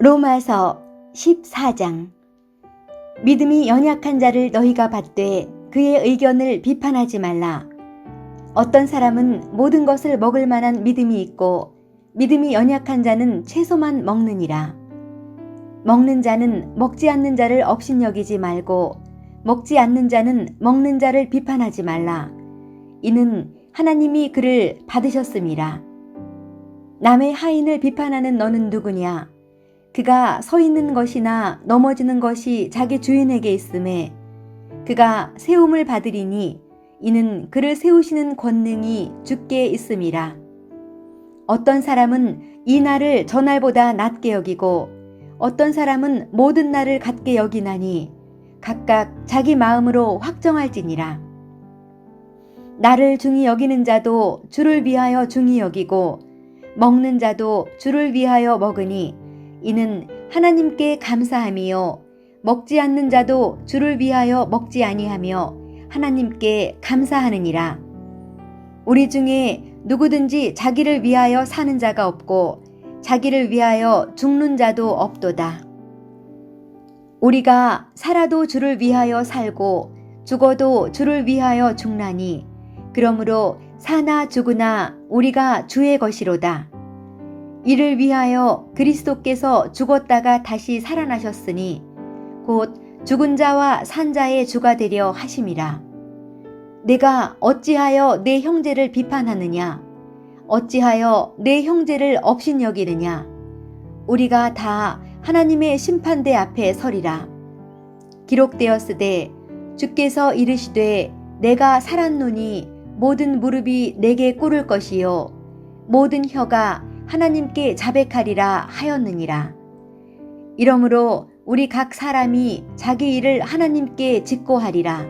로마서 14장. 믿음이 연약한 자를 너희가 받되 그의 의견을 비판하지 말라. 어떤 사람은 모든 것을 먹을 만한 믿음이 있고 믿음이 연약한 자는 채소만 먹느니라. 먹는 자는 먹지 않는 자를 업신여기지 말고 먹지 않는 자는 먹는 자를 비판하지 말라. 이는 하나님이 그를 받으셨음이라. 남의 하인을 비판하는 너는 누구냐? 그가 서 있는 것이나 넘어지는 것이 자기 주인에게 있음에 그가 세움을 받으리니 이는 그를 세우시는 권능이 주께 있음이라. 어떤 사람은 이 날을 저 날보다 낮게 여기고 어떤 사람은 모든 날을 같게 여기나니 각각 자기 마음으로 확정할지니라. 나를 중히 여기는 자도 주를 위하여 중히 여기고 먹는 자도 주를 위하여 먹으니 이는 하나님께 감사함이요 먹지 않는 자도 주를 위하여 먹지 아니하며 하나님께 감사하느니라. 우리 중에 누구든지 자기를 위하여 사는 자가 없고 자기를 위하여 죽는 자도 없도다. 우리가 살아도 주를 위하여 살고 죽어도 주를 위하여 죽나니 그러므로 사나 죽으나 우리가 주의 것이로다. 이를 위하여 그리스도께서 죽었다가 다시 살아나셨으니 곧 죽은 자와 산 자의 주가 되려 하심이라. 내가 어찌하여 내 형제를 비판하느냐? 어찌하여 내 형제를 업신여기느냐? 우리가 다 하나님의 심판대 앞에 서리라. 기록되었으되 주께서 이르시되 내가 살았노니 모든 무릎이 내게 꿇을 것이요 모든 혀가 하나님께 자백하리라 하였느니라. 이러므로 우리 각 사람이 자기 일을 하나님께 직고하리라.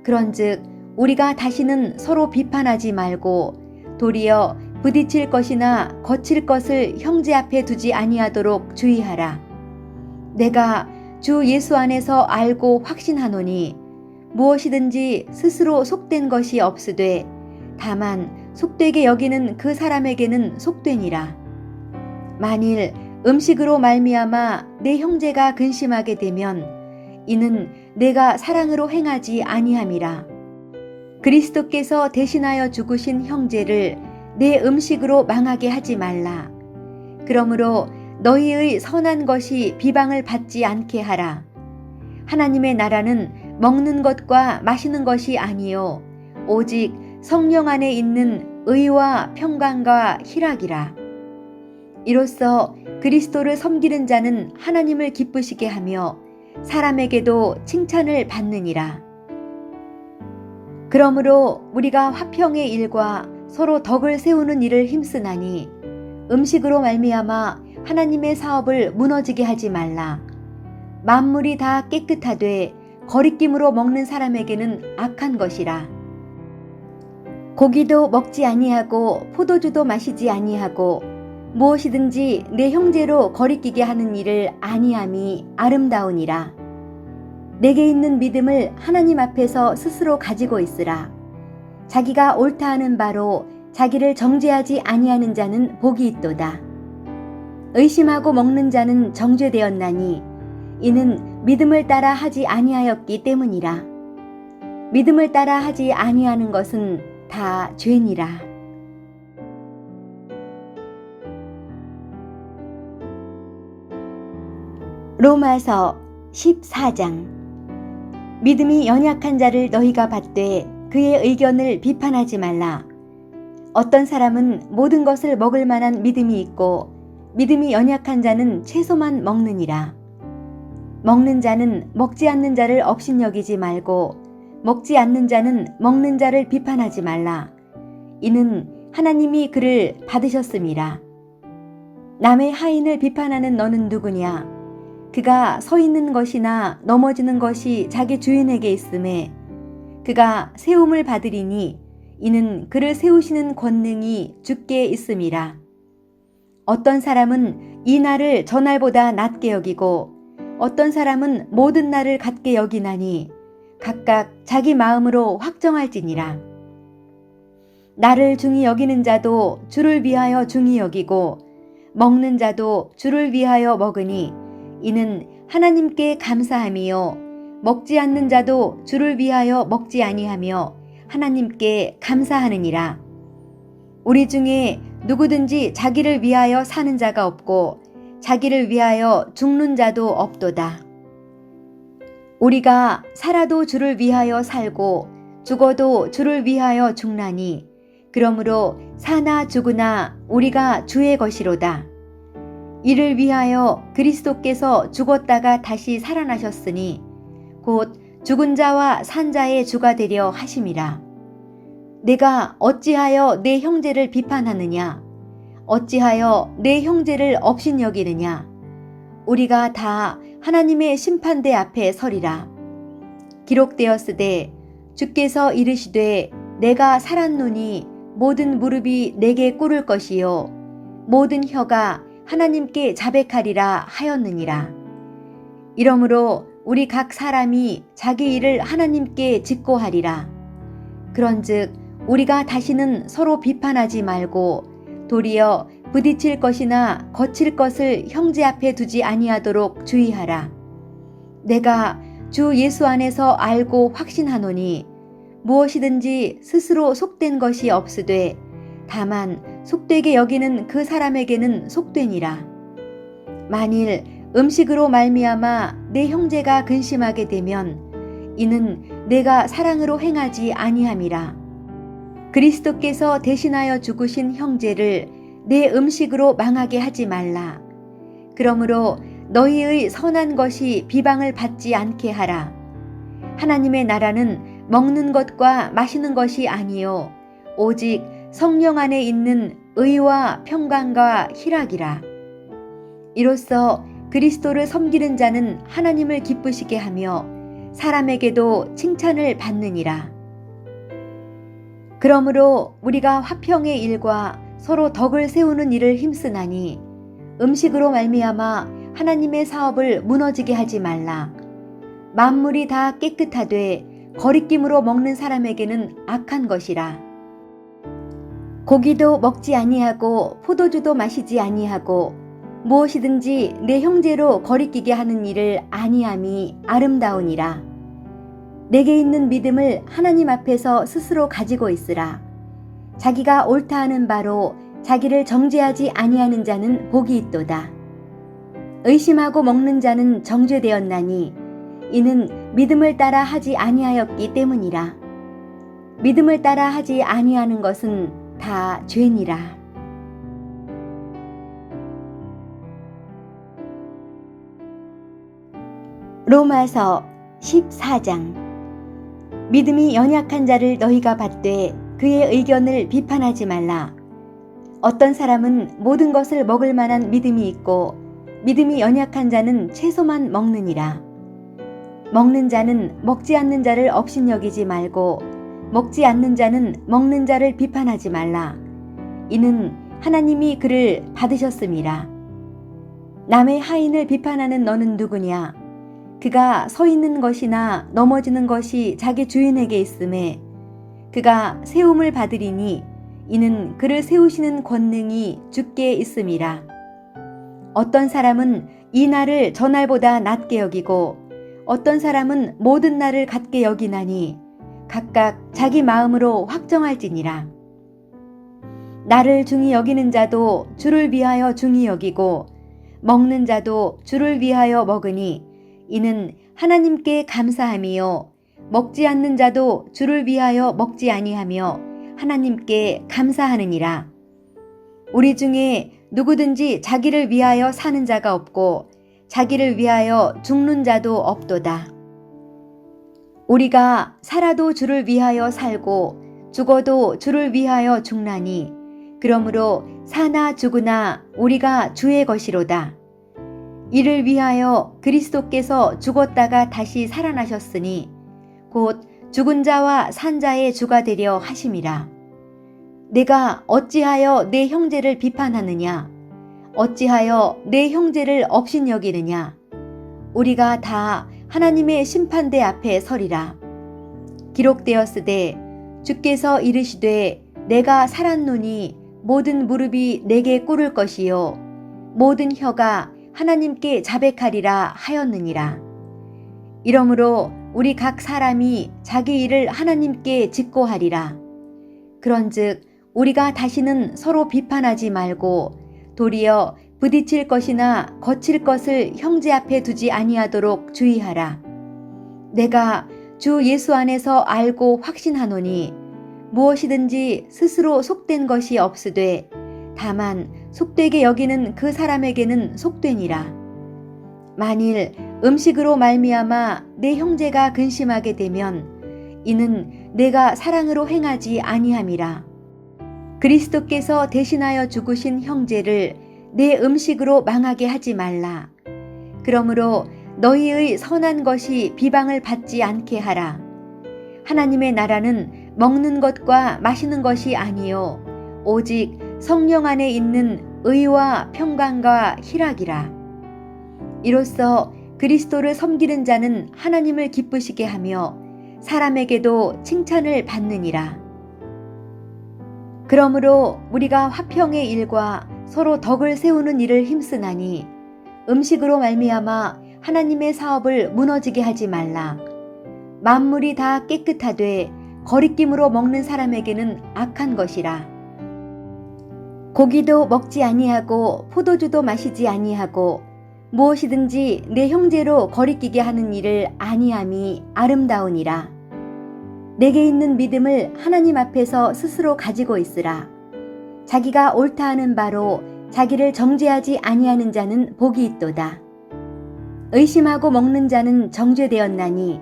그런즉 우리가 다시는 서로 비판하지 말고 도리어 부딪힐 것이나 거칠 것을 형제 앞에 두지 아니하도록 주의하라. 내가 주 예수 안에서 알고 확신하노니 무엇이든지 스스로 속된 것이 없으되 다만 속되게 여기는 그 사람에게는 속되니라. 만일 음식으로 말미암아 내 형제가 근심하게 되면 이는 내가 사랑으로 행하지 아니함이라. 그리스도께서 대신하여 죽으신 형제를 내 음식으로 망하게 하지 말라. 그러므로 너희의 선한 것이 비방을 받지 않게 하라. 하나님의 나라는 먹는 것과 마시는 것이 아니요 오직 성령 안에 있는 의와 평강과 희락이라. 이로써 그리스도를 섬기는 자는 하나님을 기쁘시게 하며 사람에게도 칭찬을 받느니라. 그러므로 우리가 화평의 일과 서로 덕을 세우는 일을 힘쓰나니 음식으로 말미암아 하나님의 사업을 무너지게 하지 말라. 만물이 다 깨끗하되 거리낌으로 먹는 사람에게는 악한 것이라. 고기도 먹지 아니하고 포도주도 마시지 아니하고 무엇이든지 내 형제로 거리끼게 하는 일을 아니함이 아름다우니라. 내게 있는 믿음을 하나님 앞에서 스스로 가지고 있으라. 자기가 옳다 하는 바로 자기를 정죄하지 아니하는 자는 복이 있도다. 의심하고 먹는 자는 정죄되었나니 이는 믿음을 따라 하지 아니하였기 때문이라. 믿음을 따라 하지 아니하는 것은 다 죄니라. 로마서 14장. 믿음이 연약한 자를 너희가 받되 그의 의견을 비판하지 말라. 어떤 사람은 모든 것을 먹을 만한 믿음이 있고 믿음이 연약한 자는 채소만 먹느니라. 먹는 자는 먹지 않는 자를 업신여기지 말고 먹지 않는 자는 먹는 자를 비판하지 말라. 이는 하나님이 그를 받으셨음이라. 남의 하인을 비판하는 너는 누구냐? 그가 서 있는 것이나 넘어지는 것이 자기 주인에게 있음에 그가 세움을 받으리니 이는 그를 세우시는 권능이 주께 있음이라. 어떤 사람은 이 날을 저 날보다 낮게 여기고 어떤 사람은 모든 날을 같게 여기나니 각각 자기 마음으로 확정할지니라. 나를 중히 여기는 자도 주를 위하여 중히 여기고 먹는 자도 주를 위하여 먹으니 이는 하나님께 감사함이요 먹지 않는 자도 주를 위하여 먹지 아니하며 하나님께 감사하느니라. 우리 중에 누구든지 자기를 위하여 사는 자가 없고 자기를 위하여 죽는 자도 없도다. 우리가 살아도 주를 위하여 살고 죽어도 주를 위하여 죽나니 그러므로 사나 죽으나 우리가 주의 것이로다. 이를 위하여 그리스도께서 죽었다가 다시 살아나셨으니 곧 죽은 자와 산 자의 주가 되려 하심이라. 내가 어찌하여 내 형제를 비판하느냐? 어찌하여 내 형제를 업신여기느냐? 우리가 다 하나님의 심판대 앞에 서리라. 기록되었으되 주께서 이르시되 내가 살았노니 모든 무릎이 내게 꿇을 것이요 모든 혀가 하나님께 자백하리라 하였느니라. 이러므로 우리 각 사람이 자기 일을 하나님께 직고하리라. 그런즉 우리가 다시는 서로 비판하지 말고 도리어 부딪힐 것이나 거칠 것을 형제 앞에 두지 아니하도록 주의하라. 내가 주 예수 안에서 알고 확신하노니 무엇이든지 스스로 속된 것이 없으되 다만 속되게 여기는 그 사람에게는 속되니라. 만일 음식으로 말미암아 내 형제가 근심하게 되면 이는 내가 사랑으로 행하지 아니함이라. 그리스도께서 대신하여 죽으신 형제를 내 음식으로 망하게 하지 말라. 그러므로 너희의 선한 것이 비방을 받지 않게 하라. 하나님의 나라는 먹는 것과 마시는 것이 아니요 오직 성령 안에 있는 의와 평강과 희락이라. 이로써 그리스도를 섬기는 자는 하나님을 기쁘시게 하며 사람에게도 칭찬을 받느니라. 그러므로 우리가 화평의 일과 서로 덕을 세우는 일을 힘쓰나니 음식으로 말미암아 하나님의 사업을 무너지게 하지 말라. 만물이 다 깨끗하되 거리낌으로 먹는 사람에게는 악한 것이라. 고기도 먹지 아니하고 포도주도 마시지 아니하고 무엇이든지 내 형제로 거리끼게 하는 일을 아니함이 아름다우니라. 내게 있는 믿음을 하나님 앞에서 스스로 가지고 있으라. 자기가 옳다 하는 바로 자기를 정죄하지 아니하는 자는 복이 있도다. 의심하고 먹는 자는 정죄되었나니 이는 믿음을 따라 하지 아니하였기 때문이라. 믿음을 따라 하지 아니하는 것은 다 죄니라. 로마서 14장. 믿음이 연약한 자를 너희가 받되 그의 의견을 비판하지 말라. 어떤 사람은 모든 것을 먹을 만한 믿음이 있고 믿음이 연약한 자는 채소만 먹느니라. 먹는 자는 먹지 않는 자를 업신여기지 말고 먹지 않는 자는 먹는 자를 비판하지 말라. 이는 하나님이 그를 받으셨음이라. 남의 하인을 비판하는 너는 누구냐? 그가 서 있는 것이나 넘어지는 것이 자기 주인에게 있음에 그가 세움을 받으리니 이는 그를 세우시는 권능이 주께 있음이라. 어떤 사람은 이 날을 저 날보다 낮게 여기고 어떤 사람은 모든 날을 같게 여기나니 각각 자기 마음으로 확정할지니라. 나를 중히 여기는 자도 주를 위하여 중히 여기고 먹는 자도 주를 위하여 먹으니 이는 하나님께 감사함이요 먹지 않는 자도 주를 위하여 먹지 아니하며 하나님께 감사하느니라. 우리 중에 누구든지 자기를 위하여 사는 자가 없고 자기를 위하여 죽는 자도 없도다. 우리가 살아도 주를 위하여 살고 죽어도 주를 위하여 죽나니 그러므로 사나 죽으나 우리가 주의 것이로다. 이를 위하여 그리스도께서 죽었다가 다시 살아나셨으니 곧 죽은 자와 산 자의 주가 되려 하심이라. 내가 어찌하여 내 형제를 비판하느냐? 어찌하여 내 형제를 업신여기느냐? 우리가 다 하나님의 심판대 앞에 서리라. 기록되었으되 주께서 이르시되 내가 살았노니 모든 무릎이 내게 꿇을 것이요 모든 혀가 하나님께 자백하리라 하였느니라. 이러므로 우리 각 사람이 자기 일을 하나님께 직고하리라. 그런즉 우리가 다시는 서로 비판하지 말고 도리어 부딪힐 것이나 거칠 것을 형제 앞에 두지 아니하도록 주의하라. 내가 주 예수 안에서 알고 확신하노니 무엇이든지 스스로 속된 것이 없으되 다만 속되게 여기는 그 사람에게는 속되니라. 만일 음식으로 말미암아 내 형제가 근심하게 되면 이는 내가 사랑으로 행하지 아니함이라. 그리스도께서 대신하여 죽으신 형제를 내 음식으로 망하게 하지 말라. 그러므로 너희의 선한 것이 비방을 받지 않게 하라. 하나님의 나라는 먹는 것과 마시는 것이 아니요 오직 성령 안에 있는 의와 평강과 희락이라. 이로써 그리스도를 섬기는 자는 하나님을 기쁘시게 하며 사람에게도 칭찬을 받느니라. 그러므로 우리가 화평의 일과 서로 덕을 세우는 일을 힘쓰나니 음식으로 말미암아 하나님의 사업을 무너지게 하지 말라. 만물이 다 깨끗하되 거리낌으로 먹는 사람에게는 악한 것이라. 고기도 먹지 아니하고 포도주도 마시지 아니하고 무엇이든지 내 형제로 거리끼게 하는 일을 아니함이 아름다우니라. 내게 있는 믿음을 하나님 앞에서 스스로 가지고 있으라. 자기가 옳다 하는 바로 자기를 정죄하지 아니하는 자는 복이 있도다. 의심하고 먹는 자는 정죄되었나니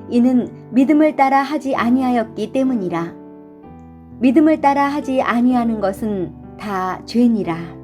이는 믿음을 따라 하지 아니하였기 때문이라. 믿음을 따라 하지 아니하는 것은 다 죄니라.